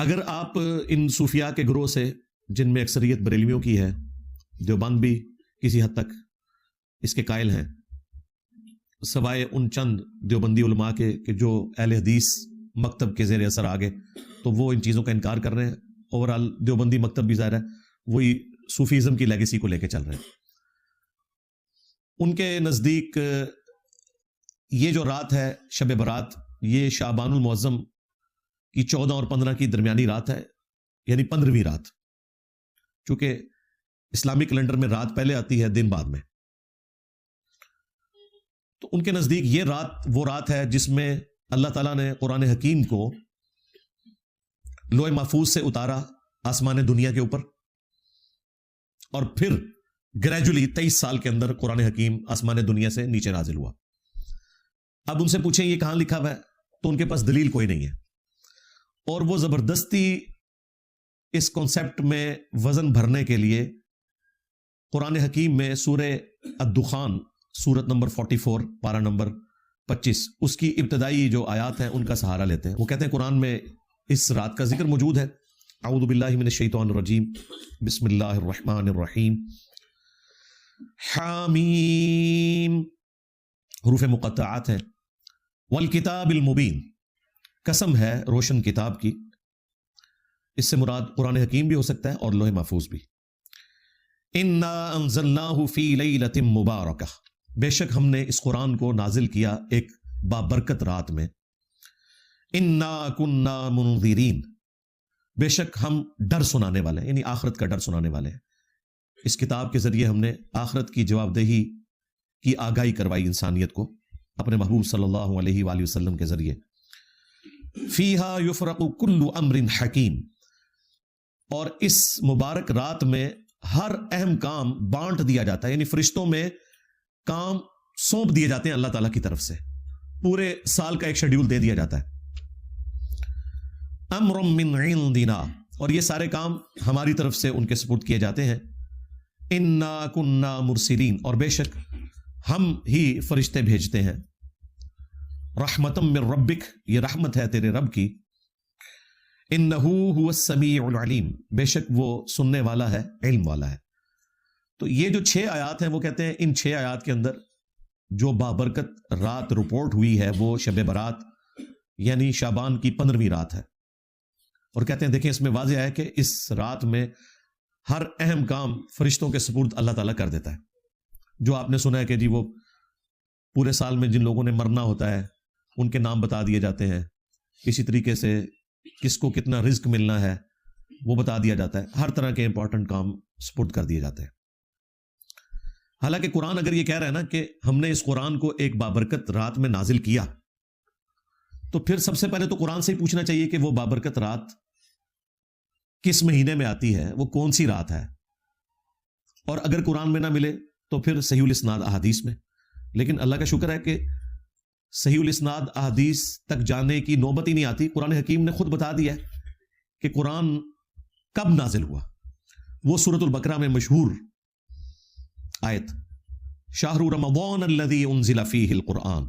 اگر آپ ان صوفیاء کے گروہ سے، جن میں اکثریت بریلویوں کی ہے، دیوبند بھی کسی حد تک اس کے قائل ہیں، سوائے ان چند دیوبندی علماء کے کہ جو اہل حدیث مکتب کے زیر اثر آ گئے تو وہ ان چیزوں کا انکار کر رہے ہیں. اوورآل دیوبندی مکتب بھی ظاہر ہے وہی صوفیزم کی لیگیسی کو لے کے چل رہے ہیں. ان کے نزدیک یہ جو رات ہے شب برات، یہ شعبان المعظم کی 14 اور 15 کی درمیانی رات ہے، یعنی 15ویں رات. چونکہ اسلامی کیلنڈر میں رات پہلے آتی ہے، دن بعد میں. تو ان کے نزدیک یہ رات وہ رات ہے جس میں اللہ تعالیٰ نے قرآن حکیم کو لوح محفوظ سے اتارا آسمان دنیا کے اوپر، اور پھر گریجولی 23 سال کے اندر قرآن حکیم آسمان دنیا سے نیچے نازل ہوا. اب ان سے پوچھیں یہ کہاں لکھا ہوا ہے، تو ان کے پاس دلیل کوئی نہیں ہے، اور وہ زبردستی اس کانسیپٹ میں وزن بھرنے کے لیے قرآن حکیم میں سورہ الدخان، سورت نمبر 44 پارہ نمبر 25، اس کی ابتدائی جو آیات ہیں ان کا سہارا لیتے ہیں. وہ کہتے ہیں قرآن میں اس رات کا ذکر موجود ہے. اعوذ باللہ من الشیطان الرجیم، بسم اللہ الرحمن الرحیم. حامیم، حروف مقطعات ہیں. والکتاب المبین، قسم ہے روشن کتاب کی. اس سے مراد قرآن حکیم بھی ہو سکتا ہے اور لوح محفوظ بھی. انا انزلناہ فی لیلۃ مبارکہ، بے شک ہم نے اس قرآن کو نازل کیا ایک بابرکت رات میں. انا کنا منذرین، بے شک ہم ڈر سنانے والے ہیں، یعنی آخرت کا ڈر سنانے والے ہیں. اس کتاب کے ذریعے ہم نے آخرت کی جواب دہی کی آگاہی کروائی انسانیت کو اپنے محبوب صلی اللہ علیہ وآلہ وسلم کے ذریعے. فیہا یفرق کل امر حکیم، اور اس مبارک رات میں ہر اہم کام بانٹ دیا جاتا ہے، یعنی فرشتوں میں کام سونپ دیے جاتے ہیں اللہ تعالیٰ کی طرف سے. پورے سال کا ایک شیڈیول دے دیا جاتا ہے. امر من عندنا، اور یہ سارے کام ہماری طرف سے ان کے سپرد کیے جاتے ہیں. انا کنا مرسلین، اور بے شک ہم ہی فرشتے بھیجتے ہیں. رحمتا من ربک، یہ رحمت ہے تیرے رب کی. انہ هو السمیع العلیم، بے شک وہ سننے والا ہے، علم والا ہے. تو یہ جو 6 آیات ہیں، وہ کہتے ہیں ان 6 آیات کے اندر جو بابرکت رات رپورٹ ہوئی ہے وہ شب برات، یعنی شعبان کی 15ویں رات ہے. اور کہتے ہیں دیکھیں اس میں واضح ہے کہ اس رات میں ہر اہم کام فرشتوں کے سپرد اللہ تعالیٰ کر دیتا ہے. جو آپ نے سنا ہے کہ جی وہ پورے سال میں جن لوگوں نے مرنا ہوتا ہے ان کے نام بتا دیے جاتے ہیں، اسی طریقے سے کس کو کتنا رزق ملنا ہے وہ بتا دیا جاتا ہے. ہر طرح کے امپورٹنٹ کام سپرد کر دیے جاتے ہیں. حالانکہ قرآن اگر یہ کہہ رہا ہے نا کہ ہم نے اس قرآن کو ایک بابرکت رات میں نازل کیا، تو پھر سب سے پہلے تو قرآن سے ہی پوچھنا چاہیے کہ وہ بابرکت رات کس مہینے میں آتی ہے، وہ کون سی رات ہے. اور اگر قرآن میں نہ ملے تو پھر صحیح الاسناد احادیث میں. لیکن اللہ کا شکر ہے کہ صحیح الاسناد احادیث تک جانے کی نوبت ہی نہیں آتی. قرآن حکیم نے خود بتا دیا ہے کہ قرآن کب نازل ہوا. وہ سورۃ البقرہ میں مشہور آیت، شہر رمضان الذی انزل فیہ القرآن،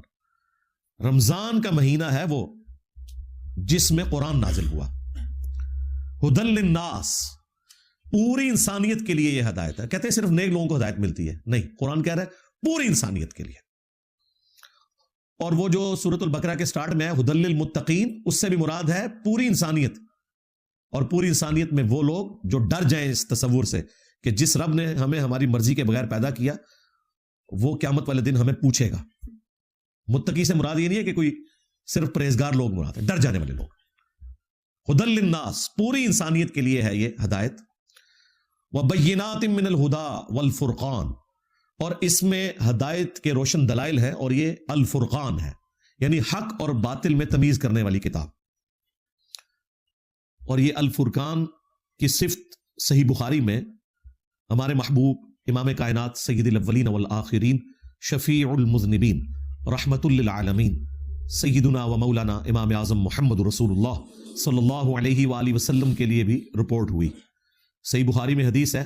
رمضان کا مہینہ ہے وہ جس میں قرآن نازل ہوا. ہدی للناس، پوری انسانیت کے لیے یہ ہدایت ہے. کہتے ہیں صرف نیک لوگوں کو ہدایت ملتی ہے، نہیں، قرآن کہہ رہا ہے پوری انسانیت کے لیے. اور وہ جو سورۃ البقرہ کے سٹارٹ میں ہے ہدی للمتقین، اس سے بھی مراد ہے پوری انسانیت. اور پوری انسانیت میں وہ لوگ جو ڈر جائیں اس تصور سے کہ جس رب نے ہمیں ہماری مرضی کے بغیر پیدا کیا وہ قیامت والے دن ہمیں پوچھے گا. متقی سے مراد یہ نہیں ہے کہ کوئی صرف پرہیزگار لوگ مراد ہے، ڈر جانے والے لوگ. ہدی للناس، پوری انسانیت کے لیے ہے یہ ہدایت. وبینات من الہدی والفرقان، اور اس میں ہدایت کے روشن دلائل ہیں، اور یہ الفرقان ہے، یعنی حق اور باطل میں تمیز کرنے والی کتاب. اور یہ الفرقان کی صفت صحیح بخاری میں ہمارے محبوب امام کائنات سید الاولین والآخرین شفیع المذنبین رحمت للعالمین سیدنا و مولانا امام اعظم محمد رسول اللہ صلی اللہ علیہ وآلہ وسلم کے لیے بھی رپورٹ ہوئی. صحیح بخاری میں حدیث ہے،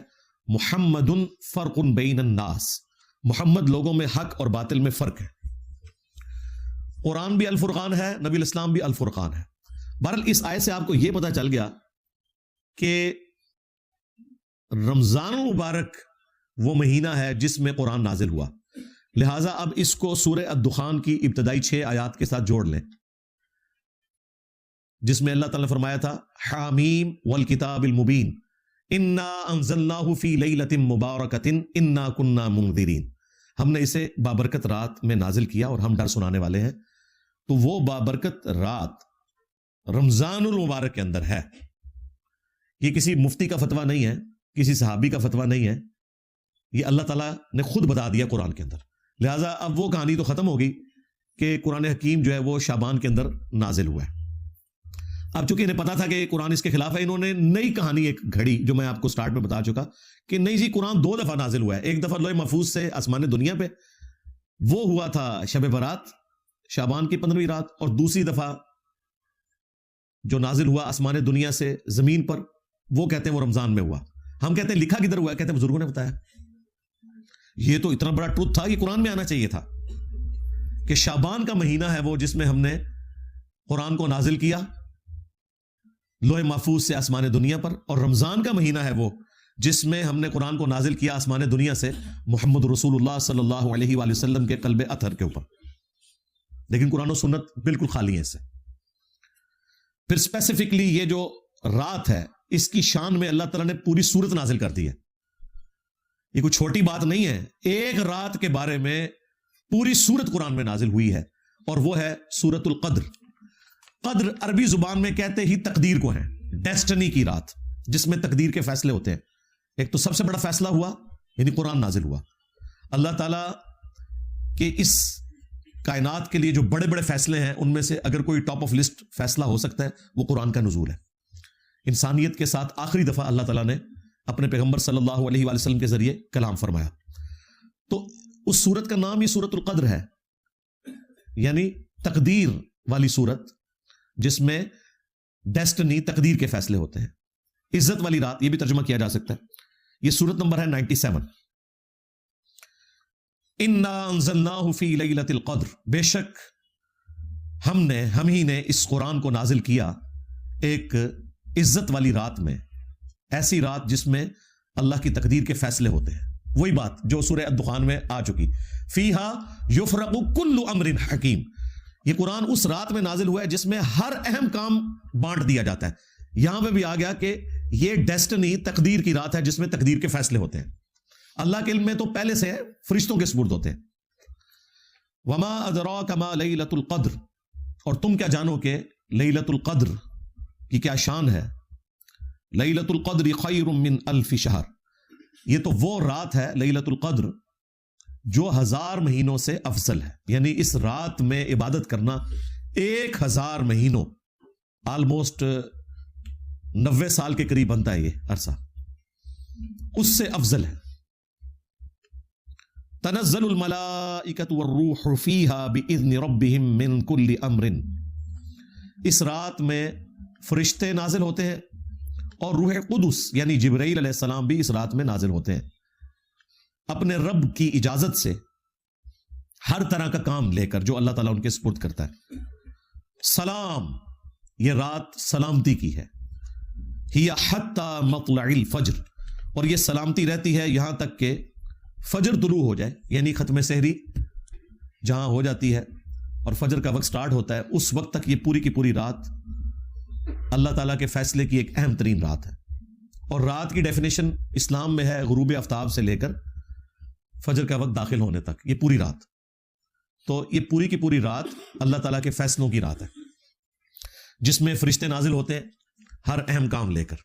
محمد فرق بین الناس، محمد لوگوں میں حق اور باطل میں فرق ہے. قرآن بھی الفرقان ہے، نبی الاسلام بھی الفرقان ہے. بہرحال اس آیت سے آپ کو یہ پتہ چل گیا کہ رمضان المبارک وہ مہینہ ہے جس میں قرآن نازل ہوا، لہٰذا اب اس کو سورہ الدخان کی ابتدائی 6 آیات کے ساتھ جوڑ لیں، جس میں اللہ تعالیٰ نے فرمایا تھا حامیم والکتاب المبین انا انزلناہ فی لیلۃ مبارکۃ انا کنا منذرین، ہم نے اسے بابرکت رات میں نازل کیا اور ہم ڈر سنانے والے ہیں۔ تو وہ بابرکت رات رمضان المبارک کے اندر ہے، یہ کسی مفتی کا فتویٰ نہیں ہے، کسی صحابی کا فتویٰ نہیں ہے، یہ اللہ تعالیٰ نے خود بتا دیا قرآن کے اندر۔ لہٰذا اب وہ کہانی تو ختم ہوگی کہ قرآن حکیم جو ہے وہ شعبان کے اندر نازل ہوا ہے۔ اب چونکہ انہیں پتا تھا کہ قرآن اس کے خلاف ہے، انہوں نے نئی کہانی ایک گھڑی، جو میں آپ کو سٹارٹ میں بتا چکا کہ نہیں جی قرآن 2 دفعہ نازل ہوا ہے، ایک دفعہ لوح محفوظ سے آسمان دنیا پہ، وہ ہوا تھا شب برات شعبان کی 15ویں رات، اور دوسری دفعہ جو نازل ہوا آسمان دنیا سے زمین پر، وہ کہتے ہیں وہ رمضان میں ہوا۔ ہم کہتے ہیں لکھا کدھر ہوا ہے؟ کہتے ہیں بزرگوں نے بتایا۔ یہ تو اتنا بڑا ٹروتھ تھا، یہ قرآن میں آنا چاہیے تھا کہ شعبان کا مہینہ ہے وہ جس میں ہم نے قرآن کو نازل کیا لوح محفوظ سے آسمان دنیا پر، اور رمضان کا مہینہ ہے وہ جس میں ہم نے قرآن کو نازل کیا آسمان دنیا سے محمد رسول اللہ صلی اللہ علیہ وآلہ وسلم کے قلب اطہر کے اوپر۔ لیکن قرآن و سنت بالکل خالی ہے اس سے۔ پھر اسپیسیفکلی یہ جو رات ہے اس کی شان میں اللہ تعالیٰ نے پوری سورت نازل کر دی ہے، یہ کوئی چھوٹی بات نہیں ہے، ایک رات کے بارے میں پوری سورت قرآن میں نازل ہوئی ہے، اور وہ ہے سورۃ القدر۔ قدر عربی زبان میں کہتے ہی تقدیر کو ہے، ڈیسٹنی کی رات جس میں تقدیر کے فیصلے ہوتے ہیں۔ ایک تو سب سے بڑا فیصلہ ہوا یعنی قرآن نازل ہوا، اللہ تعالیٰ کے اس کائنات کے لیے جو بڑے بڑے فیصلے ہیں ان میں سے اگر کوئی ٹاپ آف لسٹ فیصلہ ہو سکتا ہے وہ قرآن کا نزول ہے۔ انسانیت کے ساتھ آخری دفعہ اللہ تعالیٰ نے اپنے پیغمبر صلی اللہ علیہ وآلہ وسلم کے ذریعے کلام فرمایا، تو اس سورت کا نام ہی سورۃ القدر ہے، یعنی تقدیر والی سورت جس میں ڈیسٹنی تقدیر کے فیصلے ہوتے ہیں، عزت والی رات یہ بھی ترجمہ کیا جا سکتا ہے۔ یہ سورت نمبر ہے 97۔ انا انزلناہ فی لیلۃ القدر، بے شک ہم ہی نے اس قرآن کو نازل کیا ایک عزت والی رات میں، ایسی رات جس میں اللہ کی تقدیر کے فیصلے ہوتے ہیں، وہی بات جو سورہ الدخان میں آ چکی، فیہا یفرق کل امر حکیم۔ یہ قرآن اس رات میں نازل ہوا ہے جس میں ہر اہم کام بانٹ دیا جاتا ہے۔ یہاں پہ بھی آ گیا کہ یہ ڈیسٹنی تقدیر کی رات ہے جس میں تقدیر کے فیصلے ہوتے ہیں۔ اللہ کے علم میں تو پہلے سے ہے، فرشتوں کے سپرد ہوتے ہیں۔ وما ادراک ما لیلۃ القدر، اور تم کیا جانو کہ لیلۃ القدر کی کیا شان ہے۔ لیلۃ القدر خیر من الف شہر، یہ تو وہ رات ہے لیلۃ القدر جو 1000 مہینوں سے افضل ہے، یعنی اس رات میں عبادت کرنا 1000 مہینوں، آلموسٹ 90 سال کے قریب بنتا ہے یہ عرصہ، اس سے افضل ہے۔ تنزل الملائکۃ والروح فیہا باذن ربہم من کل امر، اس رات میں فرشتے نازل ہوتے ہیں اور روح قدس یعنی جبرائیل علیہ السلام بھی اس رات میں نازل ہوتے ہیں، اپنے رب کی اجازت سے ہر طرح کا کام لے کر جو اللہ تعالیٰ ان کے سپرد کرتا ہے۔ سلام، یہ رات سلامتی کی ہے، ہی حتی مطلع الفجر، اور یہ سلامتی رہتی ہے یہاں تک کہ فجر طلوع ہو جائے، یعنی ختم سحری جہاں ہو جاتی ہے اور فجر کا وقت سٹارٹ ہوتا ہے، اس وقت تک یہ پوری کی پوری رات اللہ تعالیٰ کے فیصلے کی ایک اہم ترین رات ہے۔ اور رات کی ڈیفینیشن اسلام میں ہے غروب آفتاب سے لے کر فجر کا وقت داخل ہونے تک، یہ پوری رات، تو یہ پوری کی پوری رات اللہ تعالیٰ کے فیصلوں کی رات ہے جس میں فرشتے نازل ہوتے ہیں ہر اہم کام لے کر۔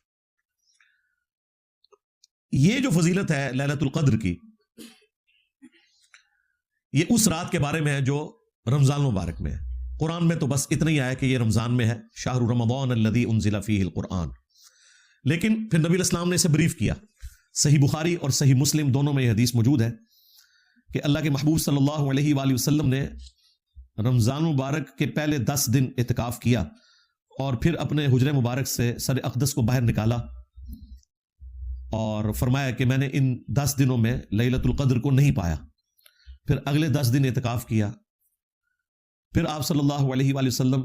یہ جو فضیلت ہے لیلۃ القدر کی، یہ اس رات کے بارے میں ہے جو رمضان مبارک میں ہے۔ قرآن میں تو بس اتنا ہی آیا کہ یہ رمضان میں ہے، شہر رمضان الذی انزل فیہ القرآن، لیکن پھر نبی علیہ السلام نے اسے بریف کیا۔ صحیح بخاری اور صحیح مسلم دونوں میں یہ حدیث موجود ہے کہ اللہ کے محبوب صلی اللہ علیہ وآلہ وسلم نے رمضان مبارک کے پہلے 10 دن اعتکاف کیا اور پھر اپنے حجرے مبارک سے سر اقدس کو باہر نکالا اور فرمایا کہ میں نے ان 10 دنوں میں لیلۃ القدر کو نہیں پایا۔ پھر اگلے 10 دن اعتکاف کیا، پھر آپ صلی اللہ علیہ وآلہ وسلم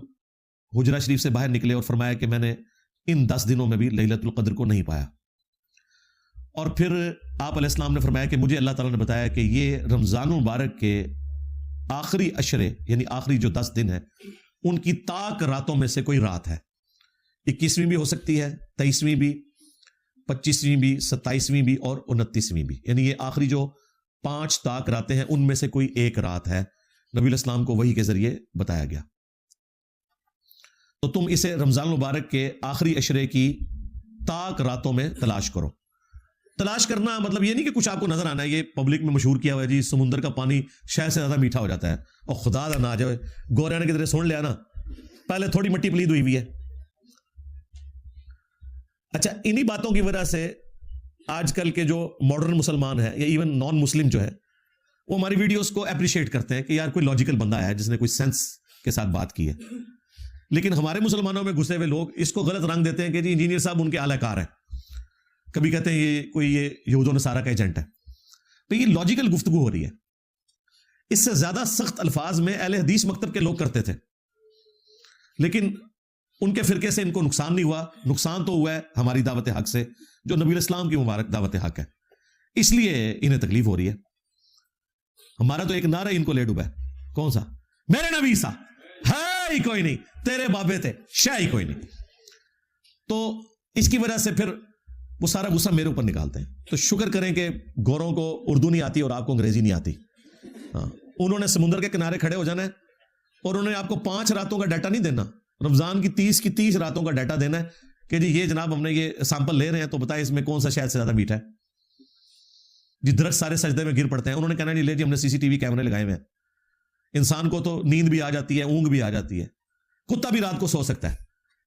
حجرہ شریف سے باہر نکلے اور فرمایا کہ میں نے ان 10 دنوں میں بھی لیلۃ القدر کو نہیں پایا. اور پھر آپ علیہ السلام نے فرمایا کہ مجھے اللہ تعالیٰ نے بتایا کہ یہ رمضان مبارک کے آخری عشرے یعنی آخری جو 10 دن ہیں ان کی طاق راتوں میں سے کوئی رات ہے. 21ویں بھی ہو سکتی ہے, 23ویں بھی, 25ویں بھی, 27ویں بھی اور 29ویں بھی, یعنی یہ آخری جو 5 طاق راتیں ہیں ان میں سے کوئی ایک رات ہے. نبی علیہ السلام کو وحی کے ذریعے بتایا گیا. تو تم اسے رمضان مبارک کے آخری عشرے کی طاق راتوں میں تلاش کرو. تلاش کرنا مطلب یہ نہیں کہ کچھ آپ کو نظر آنا ہے. یہ پبلک میں مشہور کیا ہوا ہے جی سمندر کا پانی شہد سے زیادہ میٹھا ہو جاتا ہے, اور خدا نہ آ جائے گوریانے کی طرح سن لیا نا, پہلے تھوڑی مٹی پلید ہوئی ہے. اچھا, انہی باتوں کی وجہ سے آج کل کے جو ماڈرن مسلمان ہیں یا ایون نان مسلم جو ہے وہ ہماری ویڈیوز کو اپریشیٹ کرتے ہیں کہ یار کوئی لاجیکل بندہ ہے جس نے کوئی سینس کے ساتھ بات کی ہے. لیکن ہمارے مسلمانوں میں گھسے ہوئے لوگ اس کو غلط رنگ دیتے ہیں کہ جی انجینئر صاحب ان کے اعلی کار ہیں, کبھی کہتے ہیں یہ کوئی یہ یہود و نصارہ کا ایجنٹ ہے. تو یہ لاجیکل گفتگو ہو رہی ہے. اس سے زیادہ سخت الفاظ میں اہل حدیث مکتب کے لوگ کرتے تھے, لیکن ان کے فرقے سے ان کو نقصان نہیں ہوا. نقصان تو ہوا ہے ہماری دعوت حق سے جو نبی علیہ السلام کی مبارک دعوت حق ہے, اس لیے انہیں تکلیف ہو رہی ہے. ہمارا تو ایک نعرہ ان کو لے ڈوبا ہے, کون سا؟ میرے نبی سا ہے ہی کوئی نہیں, تیرے بابے تھے شاہ ہی کوئی نہیں. تو اس کی وجہ سے پھر وہ سارا غصہ میرے اوپر نکالتے ہیں. تو شکر کریں کہ گوروں کو اردو نہیں آتی اور آپ کو انگریزی نہیں آتی. ہاں, انہوں نے سمندر کے کنارے کھڑے ہو جانا ہے اور انہوں نے آپ کو 5 راتوں کا ڈیٹا نہیں دینا, رمضان کی 30 راتوں کا ڈیٹا دینا ہے کہ جی یہ جناب ہم نے یہ سیمپل لے رہے ہیں تو بتائیں اس میں کون سا شہد سے زیادہ میٹھا ہے. جی درخت سارے سجدے میں گر پڑتے ہیں, انہوں نے کہنا نہیں لے جی ہم نے CCTV کیمرے لگائے ہوئے ہیں. انسان کو تو نیند بھی آ جاتی ہے, اونگ بھی آ جاتی ہے, کتا بھی رات کو سو سکتا ہے,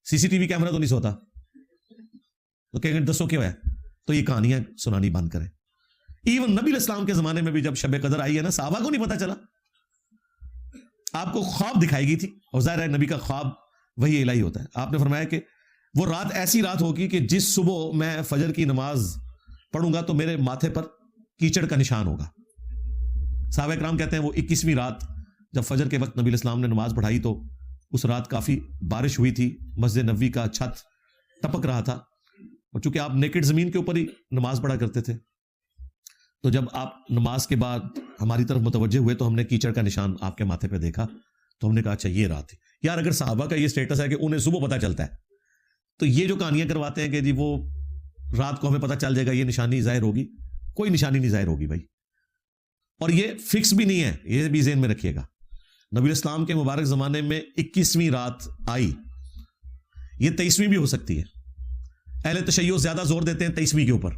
CCTV کیمرہ تو نہیں سوتا. تو کہیں گے دسو کیوں ہے, تو یہ کہانیاں سنانی بند کریں. ایون نبی علیہ السلام کے زمانے میں بھی جب شب قدر آئی ہے نا, صحابہ کو نہیں پتا چلا. آپ کو خواب دکھائی گئی تھی, اور ظاہر ہے نبی کا خواب وہی الہی ہوتا ہے. آپ نے فرمایا کہ وہ رات ایسی رات ہوگی کہ جس صبح میں فجر کی نماز پڑھوں گا تو میرے ماتھے پر کیچڑ کا نشان ہوگا. صحابہ کرام کہتے ہیں وہ 21ویں رات جب فجر کے وقت نبی علیہ السلام نے نماز پڑھائی تو اس رات کافی بارش ہوئی تھی, مسجد نبوی کا چھت ٹپک رہا تھا, اور چونکہ آپ نیکڈ زمین کے اوپر ہی نماز پڑھا کرتے تھے, تو جب آپ نماز کے بعد ہماری طرف متوجہ ہوئے تو ہم نے کیچڑ کا نشان آپ کے ماتھے پہ دیکھا. تو ہم نے کہا اچھا یہ رات تھی. یار اگر صحابہ کا یہ سٹیٹس ہے کہ انہیں صبح پتہ چلتا ہے, تو یہ جو کہانیاں کرواتے ہیں کہ جی وہ رات کو ہمیں پتہ چل جائے گا, یہ نشانی ظاہر ہوگی, کوئی نشانی نہیں ظاہر ہوگی بھائی. اور یہ فکس بھی نہیں ہے, یہ بھی ذہن میں رکھیے گا. نبی علیہ السلام کے مبارک زمانے میں 21ویں رات آئی, یہ 23ویں بھی ہو سکتی ہے. اہل تشیع زیادہ زور دیتے ہیں 23ویں کے اوپر,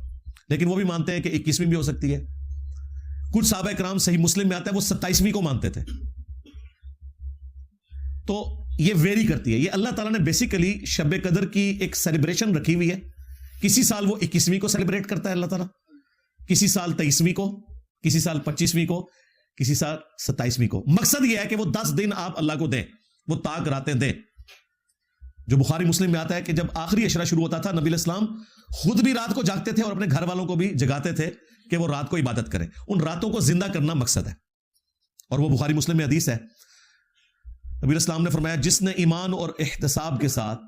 لیکن وہ بھی مانتے ہیں کہ 21ویں بھی ہو سکتی ہے. کچھ صحابہ کرام صحیح مسلم میں آتا ہے وہ 27ویں کو مانتے تھے. تو یہ ویری کرتی ہے. یہ اللہ تعالیٰ نے بیسیکلی شب قدر کی ایک سیلیبریشن رکھی ہوئی ہے. کسی سال وہ 21ویں کو سیلیبریٹ کرتا ہے اللہ تعالیٰ, کسی سال 23ویں کو, کسی سال 25ویں کو, کسی سال 27ویں کو. مقصد یہ ہے کہ وہ 10 دن آپ اللہ کو دیں, وہ طاق راتیں دیں. جو بخاری مسلم میں آتا ہے کہ جب آخری عشرہ شروع ہوتا تھا نبی علیہ السلام خود بھی رات کو جاگتے تھے اور اپنے گھر والوں کو بھی جگاتے تھے کہ وہ رات کو عبادت کریں. ان راتوں کو زندہ کرنا مقصد ہے, اور وہ بخاری مسلم میں حدیث ہے. نبی علیہ السلام نے فرمایا جس نے ایمان اور احتساب کے ساتھ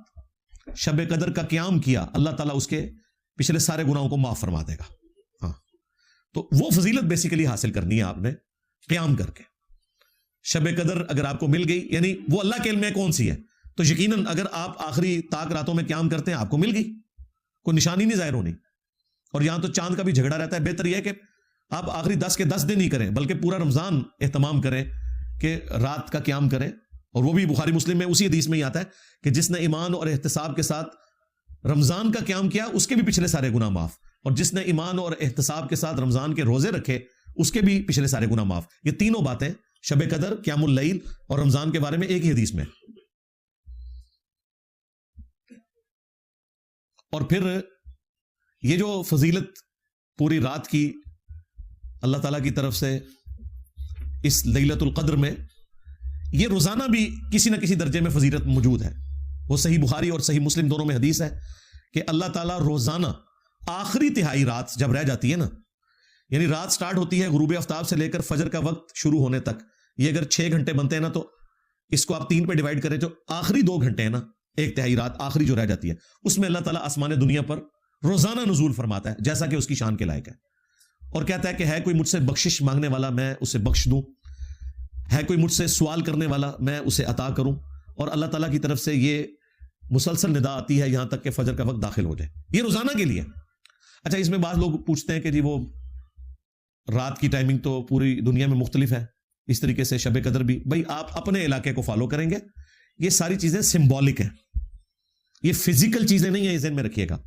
شب قدر کا قیام کیا اللہ تعالیٰ اس کے پچھلے سارے گناہوں کو معاف فرما دے گا. ہاں, تو وہ فضیلت بیسیکلی حاصل کرنی ہے آپ نے قیام کر کے. شب قدر اگر آپ کو مل گئی, یعنی وہ اللہ کے علم میں کون سی ہے, تو یقیناً اگر آپ آخری طاق راتوں میں قیام کرتے ہیں آپ کو مل گئی, کوئی نشانی نہیں ظاہر ہونی. اور یہاں تو چاند کا بھی جھگڑا رہتا ہے. بہتر یہ ہے کہ آپ آخری 10 کے 10 دن ہی کریں, بلکہ پورا رمضان اہتمام کریں کہ رات کا قیام کریں. اور وہ بھی بخاری مسلم میں اسی حدیث میں ہی آتا ہے کہ جس نے ایمان اور احتساب کے ساتھ رمضان کا قیام کیا اس کے بھی پچھلے سارے گناہ معاف, اور جس نے ایمان اور احتساب کے ساتھ رمضان کے روزے رکھے اس کے بھی پچھلے سارے گناہ معاف. یہ تینوں باتیں شب قدر, قیام اللیل اور رمضان کے بارے میں ایک ہی حدیث میں. اور پھر یہ جو فضیلت پوری رات کی اللہ تعالیٰ کی طرف سے اس لیلۃ القدر میں, یہ روزانہ بھی کسی نہ کسی درجے میں فضیلت موجود ہے. وہ صحیح بخاری اور صحیح مسلم دونوں میں حدیث ہے کہ اللہ تعالیٰ روزانہ آخری تہائی رات جب رہ جاتی ہے نا, یعنی رات سٹارٹ ہوتی ہے غروب آفتاب سے لے کر فجر کا وقت شروع ہونے تک, یہ اگر 6 گھنٹے بنتے ہیں نا تو اس کو آپ 3 پہ ڈیوائڈ کریں، جو آخری 2 گھنٹے ہیں نا، 1/3 رات آخری جو رہ جاتی ہے، اس میں اللہ تعالیٰ آسمان دنیا پر روزانہ نزول فرماتا ہے جیسا کہ اس کی شان کے لائق ہے، اور کہتا ہے کہ ہے کوئی مجھ سے بخشش مانگنے والا میں اسے بخش دوں، ہے کوئی مجھ سے سوال کرنے والا میں اسے عطا کروں، اور اللہ تعالیٰ کی طرف سے یہ مسلسل ندا آتی ہے یہاں تک کہ فجر کا وقت داخل ہو جائے، یہ روزانہ کے لیے۔ اچھا، اس میں بعض لوگ پوچھتے ہیں کہ جی وہ رات کی ٹائمنگ تو پوری دنیا میں مختلف ہے، اس طریقے سے شب قدر بھی، بھائی آپ اپنے علاقے کو فالو کریں گے، یہ ساری چیزیں سمبولک ہیں، یہ فزیکل چیزیں نہیں ہیں، یہ ذہن میں رکھیے گا۔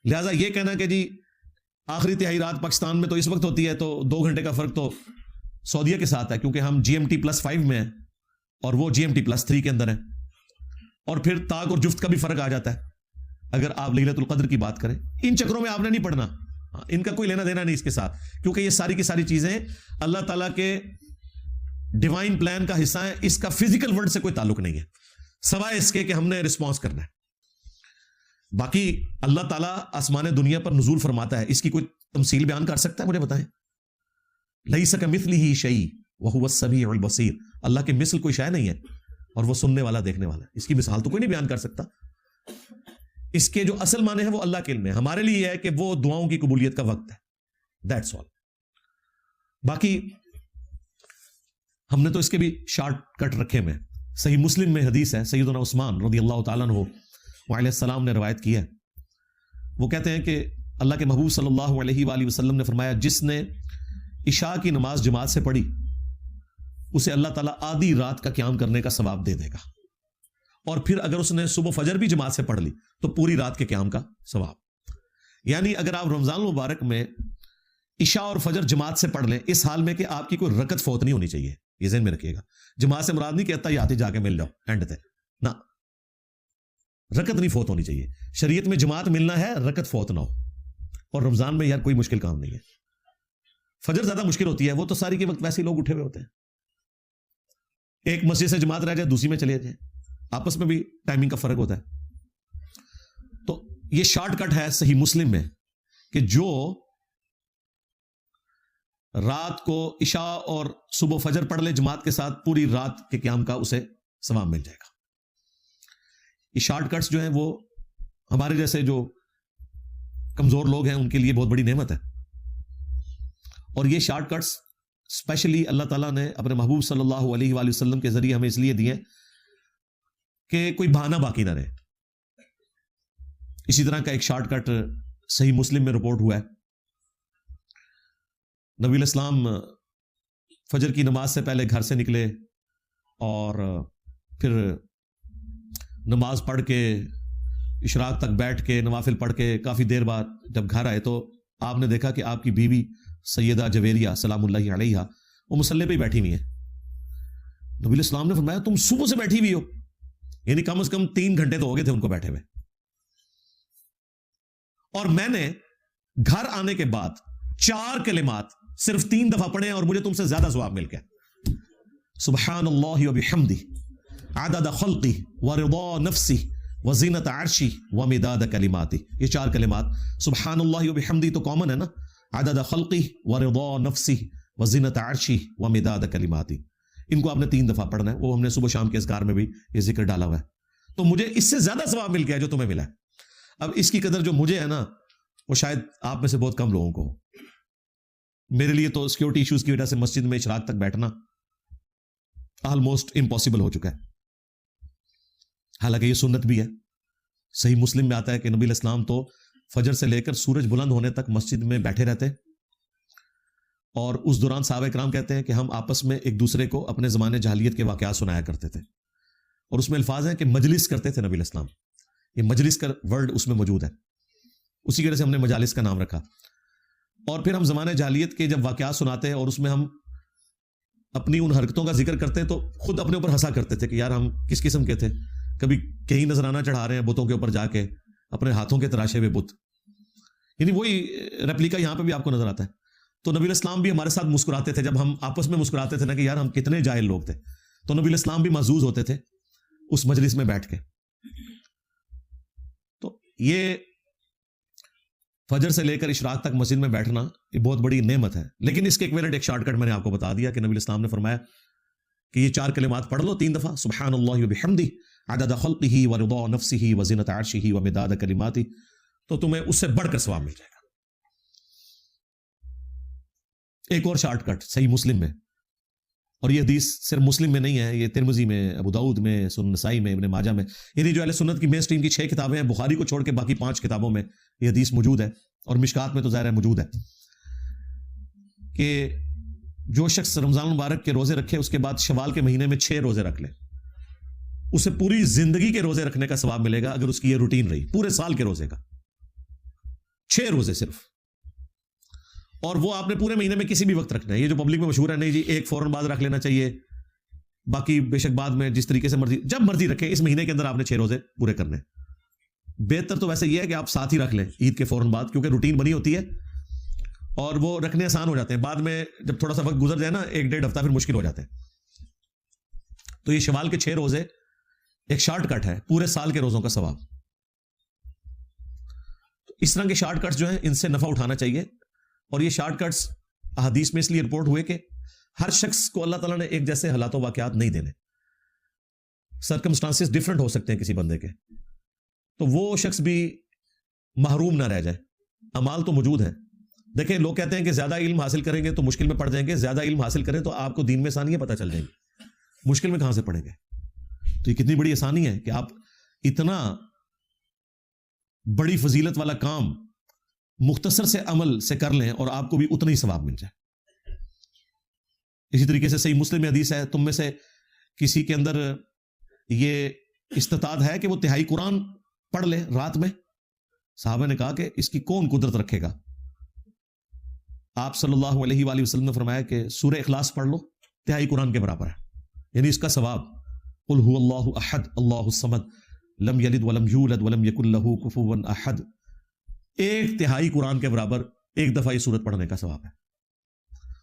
لہٰذا یہ کہنا کہ جی آخری تہائی رات پاکستان میں تو اس وقت ہوتی ہے، تو 2 گھنٹے کا فرق تو سعودیہ کے ساتھ ہے، کیونکہ ہم GMT+5 میں ہیں اور وہ GMT+3 کے اندر ہے، اور پھر طاق اور جفت کا بھی فرق آ جاتا ہے اگر آپ لیلۃ القدر کی بات کریں۔ ان چکروں میں آپ نے نہیں پڑھنا، ان کا کوئی لینا دینا نہیں اس کے ساتھ، کیونکہ یہ ساری کی ساری چیزیں اللہ تعالیٰ کے ڈیوائن پلان کا حصہ ہے، اس کا فزیکل ورلڈ سے کوئی تعلق نہیں ہے، سوائے اس کے کہ ہم نے رسپانس کرنا ہے۔ باقی اللہ تعالیٰ آسمان دنیا پر نزول فرماتا ہے، اس کی کوئی تمثیل بیان کر سکتا ہے؟ مجھے بتائیں۔ لیس کمثلہ شیء وہو السمیع البصیر، اللہ کے مثل کوئی شے نہیں ہے اور وہ سننے والا دیکھنے والا ہے، اس کی مثال تو کوئی نہیں بیان کر سکتا۔ اس کے جو اصل معنی ہے وہ اللہ کے علم ہے، ہمارے لیے یہ ہے کہ وہ دعاؤں کی قبولیت کا وقت ہے، دیٹس آل۔ باقی ہم نے تو اس کے بھی شارٹ کٹ رکھے میں، صحیح مسلم میں حدیث ہے، سیدنا عثمان رضی اللہ تعالیٰ عنہ علیہ السلام نے روایت کی ہے، وہ کہتے ہیں کہ اللہ کے محبوب صلی اللہ علیہ وآلہ وسلم نے فرمایا، جس نے عشاء کی نماز جماعت سے پڑھی اسے اللہ تعالیٰ آدھی رات کا قیام کرنے کا ثواب دے دے گا، اور پھر اگر اس نے صبح فجر بھی جماعت سے پڑھ لی تو پوری رات کے قیام کا ثواب۔ یعنی اگر آپ رمضان المبارک میں عشاء اور فجر جماعت سے پڑھ لیں، اس حال میں کہ آپ کی کوئی رکعت فوت نہیں ہونی چاہیے، یہ ذہن میں رکھیے گا۔ جماعت سے مراد نہیں کہ اتحیات جا کے مل جاؤ اینڈ تے، نہ، رکعت نہیں فوت ہونی چاہیے۔ شریعت میں جماعت ملنا ہے، رکعت فوت نہ ہو، اور رمضان میں یار کوئی مشکل کام نہیں ہے۔ فجر زیادہ مشکل ہوتی ہے، وہ تو ساری کے وقت ویسے ہی لوگ اٹھے ہوئے ہوتے ہیں، ایک مسجد سے جماعت رہ جائے دوسری میں چلے جائیں، آپس میں بھی ٹائمنگ کا فرق ہوتا ہے۔ تو یہ شارٹ کٹ ہے صحیح مسلم میں کہ جو رات کو عشاء اور صبح فجر پڑھ لے جماعت کے ساتھ، پوری رات کے قیام کا اسے ثواب مل جائے گا۔ یہ شارٹ کٹس جو ہیں وہ ہمارے جیسے جو کمزور لوگ ہیں ان کے لیے بہت بڑی نعمت ہے، اور یہ شارٹ کٹس اسپیشلی اللہ تعالیٰ نے اپنے محبوب صلی اللہ علیہ وآلہ وسلم کے ذریعے ہمیں اس لیے دیے کہ کوئی بہانہ باقی نہ رہے۔ اسی طرح کا ایک شارٹ کٹ صحیح مسلم میں رپورٹ ہوا ہے، نبی علیہ السلام فجر کی نماز سے پہلے گھر سے نکلے، اور پھر نماز پڑھ کے اشراق تک بیٹھ کے نوافل پڑھ کے کافی دیر بعد جب گھر آئے تو آپ نے دیکھا کہ آپ کی بیوی سیدہ جویریہ سلام اللہ علیہا وہ مصلی پہ ہی بیٹھی ہوئی ہیں۔ نبی علیہ السلام نے فرمایا تم صبح سے بیٹھی ہوئی ہو، یعنی کم از کم 3 گھنٹے تو ہو گئے تھے ان کو بیٹھے ہوئے، اور میں نے گھر آنے کے بعد 4 کلمات صرف 3 دفعہ پڑھے ہیں اور مجھے تم سے زیادہ ثواب مل گیا۔ سبحان اللہ وبحمدہ عدد خلقہ ورضا نفسہ وزینت عرشہ ومداد کلماتہ، یہ 4 کلمات سبحان اللہ وبحمدہ تو کامن ہے نا، عدد خلقہ ورضا نفسہ وزینت عرشہ ومداد کلماتہ، ان کو آپ نے 3 دفعہ پڑھنا ہے، وہ ہم نے صبح شام کے اذکار میں بھی یہ ذکر ڈالا ہوا ہے، تو مجھے اس سے زیادہ ثواب مل گیا جو تمہیں ملا ہے۔ اب اس کی قدر جو مجھے ہے نا وہ شاید آپ میں سے بہت کم لوگوں کو ہو۔ میرے لیے تو سیکیورٹی ایشوز کی وجہ سے مسجد میں اشراق تک بیٹھنا آلموسٹ امپاسبل ہو چکا ہے، حالانکہ یہ سنت بھی ہے۔ صحیح مسلم میں آتا ہے کہ نبی علیہ السلام تو فجر سے لے کر سورج بلند ہونے تک مسجد میں بیٹھے رہتے، اور اس دوران صحابہ کرام کہتے ہیں کہ ہم آپس میں ایک دوسرے کو اپنے زمانے جاہلیت کے واقعات سنایا کرتے تھے، اور اس میں الفاظ ہیں کہ مجلس کرتے تھے نبی علیہ السلام، یہ مجلس کا ورڈ اس میں موجود ہے، اسی کی وجہ سے ہم نے مجالس کا نام رکھا۔ اور پھر ہم زمانے جاہلیت کے جب واقعات سناتے ہیں اور اس میں ہم اپنی ان حرکتوں کا ذکر کرتے تو خود اپنے اوپر ہنسا کرتے تھے کہ یار ہم کس قسم کے تھے، کبھی کہیں نذرانہ چڑھا رہے ہیں بتوں کے اوپر جا کے، اپنے ہاتھوں کے تراشے ہوئے بت، یعنی وہی ریپلیکا یہاں پہ بھی آپ کو نظر آتا ہے۔ تو نبی علیہ السلام بھی ہمارے ساتھ مسکراتے تھے جب ہم آپس میں مسکراتے تھے نا کہ یار ہم کتنے جاہل لوگ تھے، تو نبی علیہ السلام بھی محظوظ ہوتے تھے اس مجلس میں بیٹھ کے۔ تو یہ فجر سے لے کر اشراق تک مسجد میں بیٹھنا یہ بہت بڑی نعمت ہے، لیکن اس کے ایک شارٹ کٹ میں نے آپ کو بتا دیا کہ نبی علیہ السلام نے فرمایا کہ یہ 4 کلمات پڑھ لو 3 دفعہ، سبحان اللہ وبحمدہ عدد خلقہ ورضا نفسہ وزنۃ عرشہ ومداد کلماتہ، تو تمہیں اس سے بڑھ کر ثواب مل جائے گا۔ ایک اور شارٹ کٹ صحیح مسلم میں، اور یہ حدیث صرف مسلم میں نہیں ہے، یہ ترمذی میں، ابو داؤد میں، سنن نسائی میں، ابن ماجہ میں، یعنی جو اہل سنت کی مین سٹریم کی 6 کتابیں ہیں، بخاری کو چھوڑ کے باقی 5 کتابوں میں یہ حدیث موجود ہے، اور مشکات میں تو ظاہر ہے موجود ہے، کہ جو شخص رمضان مبارک کے روزے رکھے اس کے بعد شوال کے مہینے میں 6 روزے رکھ لے، اسے پوری زندگی کے روزے رکھنے کا ثواب ملے گا، اگر اس کی یہ روٹین رہی پورے سال کے روزے کا، 6 روزے صرف، اور وہ آپ نے پورے مہینے میں کسی بھی وقت رکھنا ہے۔ یہ جو پبلک میں مشہور ہے نہیں جی ایک فوراً بعد رکھ لینا چاہیے، باقی بے شک بعد میں جس طریقے سے مرضی، جب مرضی رکھیں، اس مہینے کے اندر آپ نے 6 روزے پورے کرنے ہیں۔ بہتر تو ویسے یہ ہے کہ آپ ساتھ ہی رکھ لیں عید کے فوراً بعد، کیونکہ روٹین بنی ہوتی ہے اور وہ رکھنے آسان ہو جاتے ہیں، بعد میں جب تھوڑا سا وقت گزر جائے نا 1-1.5 ہفتہ، پھر مشکل ہو جاتے ہیں۔ تو یہ شوال کے 6 روزے ایک شارٹ کٹ ہے پورے سال کے روزوں کا ثواب۔ اس طرح کے شارٹ کٹس جو ہیں ان سے نفع اٹھانا چاہیے، اور یہ شارٹ کٹس احادیث میں اس لیے رپورٹ ہوئے کہ ہر شخص کو اللہ تعالیٰ نے ایک جیسے حالات و واقعات نہیں دینے، سرکمسٹانسز ڈفرنٹ ہو سکتے ہیں کسی بندے کے، تو وہ شخص بھی محروم نہ رہ جائے۔ اعمال تو موجود ہیں، دیکھیں لوگ کہتے ہیں کہ زیادہ علم حاصل کریں گے تو مشکل میں پڑ جائیں گے، زیادہ علم حاصل کریں تو آپ کو دین میں آسانیاں پتہ چل جائیں گی، مشکل میں کہاں سے پڑیں گے؟ تو یہ کتنی بڑی آسانی ہے کہ آپ اتنا بڑی فضیلت والا کام مختصر سے عمل سے کر لیں اور آپ کو بھی اتنا ہی ثواب مل جائے۔ اسی طریقے سے صحیح مسلم میں حدیث ہے، تم میں سے کسی کے اندر یہ استطاعت ہے کہ وہ تہائی قرآن پڑھ لے رات میں؟ صحابہ نے کہا کہ اس کی کون قدرت رکھے گا؟ آپ صلی اللہ علیہ وآلہ وسلم نے فرمایا کہ سورہ اخلاص پڑھ لو، تہائی قرآن کے برابر ہے، یعنی اس کا ثواب۔ قل هو اللہ احد اللہ الصمد لم یلد ولم یولد ولم یکن لہ کفوا احد، 1/3 قرآن کے برابر ایک دفعہ یہ سورت پڑھنے کا ثواب ہے۔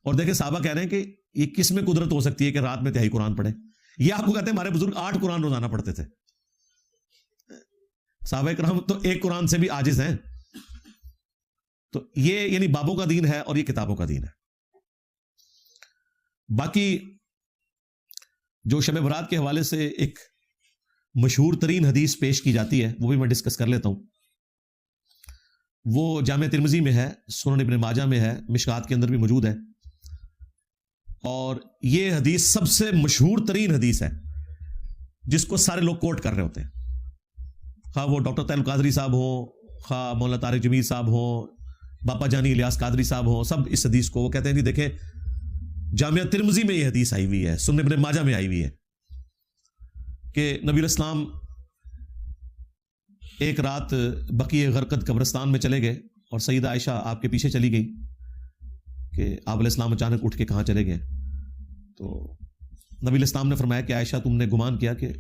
اور دیکھیں صحابہ کہہ رہے ہیں کہ یہ کس میں قدرت ہو سکتی ہے کہ رات میں 1/3 قرآن پڑھیں؟ یہ آپ کو کہتے ہیں ہمارے بزرگ 8 قرآن روزانہ پڑھتے تھے۔ صحابہ کرام تو 1 قرآن سے بھی عاجز ہیں۔ تو یہ یعنی بابوں کا دین ہے اور یہ کتابوں کا دین ہے۔ باقی جو شب برات کے حوالے سے ایک مشہور ترین حدیث پیش کی جاتی ہے وہ بھی میں ڈسکس کر لیتا ہوں۔ وہ جامع ترمذی میں ہے، سنن ابن ماجہ میں ہے، مشکات کے اندر بھی موجود ہے، اور یہ حدیث سب سے مشہور ترین حدیث ہے جس کو سارے لوگ کوٹ کر رہے ہوتے ہیں، خواہ وہ ڈاکٹر طاہر القادری صاحب ہوں، خواہ مولانا طارق جمیل صاحب ہوں، باپا جانی الیاس قادری صاحب ہوں، سب اس حدیث کو وہ کہتے ہیں جی دیکھیں جامعہ ترمذی میں یہ حدیث آئی ہوئی ہے، سنن ابن ماجہ میں آئی ہوئی ہے کہ نبی علیہ السلام ایک رات بقیع غرقد قبرستان میں چلے گئے اور سیدہ عائشہ آپ کے پیچھے چلی گئی کہ آپ علیہ السلام اچانک اٹھ کے کہاں چلے گئے؟ تو نبی علیہ السلام نے فرمایا کہ عائشہ تم نے گمان کیا کہ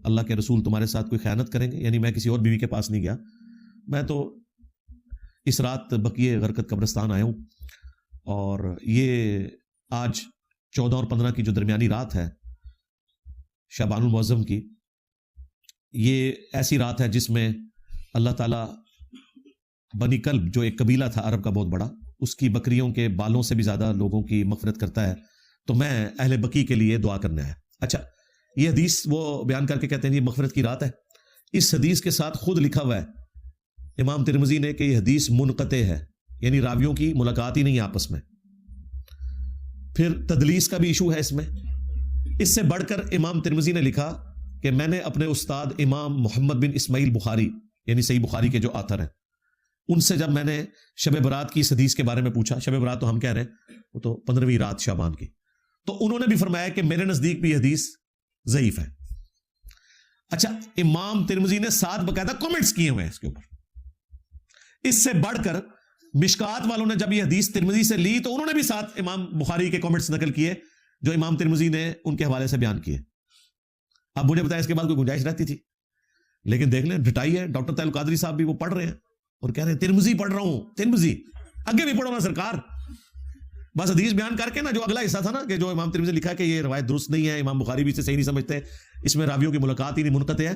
اللہ کے رسول تمہارے ساتھ کوئی خیانت کریں گے، یعنی میں کسی اور بیوی کے پاس نہیں گیا، میں تو اس رات بقیع غرقد قبرستان آیا ہوں، اور یہ آج 14 اور 15 کی جو درمیانی رات ہے شعبان المعظم کی، یہ ایسی رات ہے جس میں اللہ تعالیٰ بنی کلب جو ایک قبیلہ تھا عرب کا بہت بڑا، اس کی بکریوں کے بالوں سے بھی زیادہ لوگوں کی مغفرت کرتا ہے، تو میں اہل بقی کے لیے دعا کرنے آیا۔ اچھا، یہ حدیث وہ بیان کر کے کہتے ہیں یہ مغفرت کی رات ہے۔ اس حدیث کے ساتھ خود لکھا ہوا ہے امام ترمذی نے کہ یہ حدیث منقطع ہے، یعنی راویوں کی ملاقات ہی نہیں آپس میں۔ پھر تدلیس کا بھی ایشو ہے اس میں۔ اس سے بڑھ کر امام ترمذی نے لکھا کہ میں نے اپنے استاد امام محمد بن اسماعیل بخاری، یعنی صحیح بخاری کے جو آتھر ہیں، ان سے جب میں نے شب برات کی اس حدیث کے بارے میں پوچھا، شب برات تو ہم کہہ رہے ہیں وہ تو 15ویں رات شعبان کی، تو انہوں نے بھی فرمایا کہ میرے نزدیک بھی یہ حدیث ضعیف ہے۔ اچھا، امام ترمذی نے 7 باقاعدہ کامنٹس کیے ہوئے ہیں اس کے اوپر۔ اس سے بڑھ کر مشکات والوں نے جب یہ حدیث ترمذی سے لی تو انہوں نے بھی 7 امام بخاری کے کامنٹس نقل کیے جو امام ترمذی نے ان کے حوالے سے بیان کیے۔ اب مجھے بتایا اس کے بعد کوئی گنجائش رہتی تھی، لیکن دیکھ لیں ڈٹائی ہے۔ ڈاکٹر طاہر القادری صاحب بھی وہ پڑھ رہے ہیں اور کہہ رہے ہیں ترمذی پڑھ رہا ہوں، ترمذی آگے بھی پڑھو نا سرکار۔ بس حدیث بیان کر کے نا جو اگلا حصہ تھا نا کہ جو امام ترمذی نے لکھا ہے کہ یہ روایت درست نہیں ہے، امام بخاری بھی اسے صحیح نہیں سمجھتے، اس میں راویوں کی ملاقات ہی نہیں، منقطع ہے،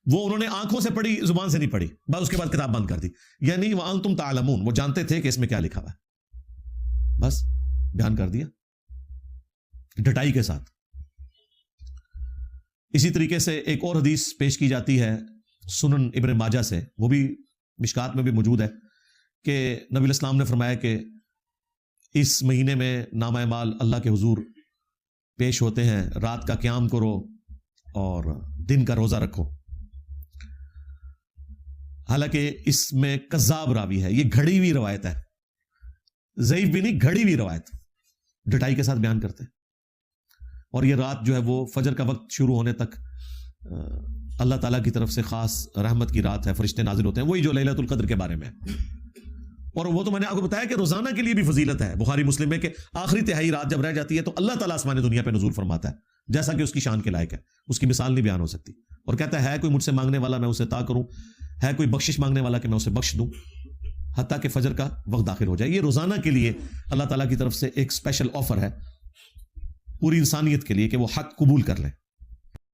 وہ انہوں نے آنکھوں سے پڑھی، زبان سے نہیں پڑھی، بس اس کے بعد کتاب بند کر دی۔ یعنی وَأَنْتُمْ تَعْلَمُونَ، وہ جانتے تھے کہ اس میں کیا لکھا ہوا ہے، بس بیان کر دیا ڈٹائی کے ساتھ۔ اسی طریقے سے ایک اور حدیث پیش کی جاتی ہے سنن ابن ماجہ سے، وہ بھی مشکات میں بھی موجود ہے، کہ نبی الاسلام نے فرمایا کہ اس مہینے میں نامہ اعمال اللہ کے حضور پیش ہوتے ہیں، رات کا قیام کرو اور دن کا روزہ رکھو۔ حالانکہ اس میں کذاب راوی ہے، یہ گھڑی ہوئی روایت ہے، ضعیف بھی نہیں، گھڑی ہوئی روایت، ڈٹائی کے ساتھ بیان کرتے ہیں۔ اور یہ رات جو ہے وہ فجر کا وقت شروع ہونے تک اللہ تعالیٰ کی طرف سے خاص رحمت کی رات ہے، فرشتے نازل ہوتے ہیں، وہی جو لیلۃ القدر کے بارے میں ہے۔ اور وہ تو میں نے آپ کو بتایا کہ روزانہ کے لیے بھی فضیلت ہے، بخاری مسلم میں، کہ آخری تہائی رات جب رہ جاتی ہے تو اللہ تعالیٰ آسمان دنیا پہ نزول فرماتا ہے، جیسا کہ اس کی شان کے لائق ہے، اس کی مثال نہیں بیان ہو سکتی، اور کہتا ہے کوئی مجھ سے مانگنے والا میں اسے عطا کروں، ہے کوئی بخشش مانگنے والا کہ میں اسے بخش دوں، حتیٰ کہ فجر کا وقت داخل ہو جائے۔ یہ روزانہ کے لیے اللہ تعالیٰ کی طرف سے ایک اسپیشل آفر ہے پوری انسانیت کے لیے کہ وہ حق قبول کر لیں۔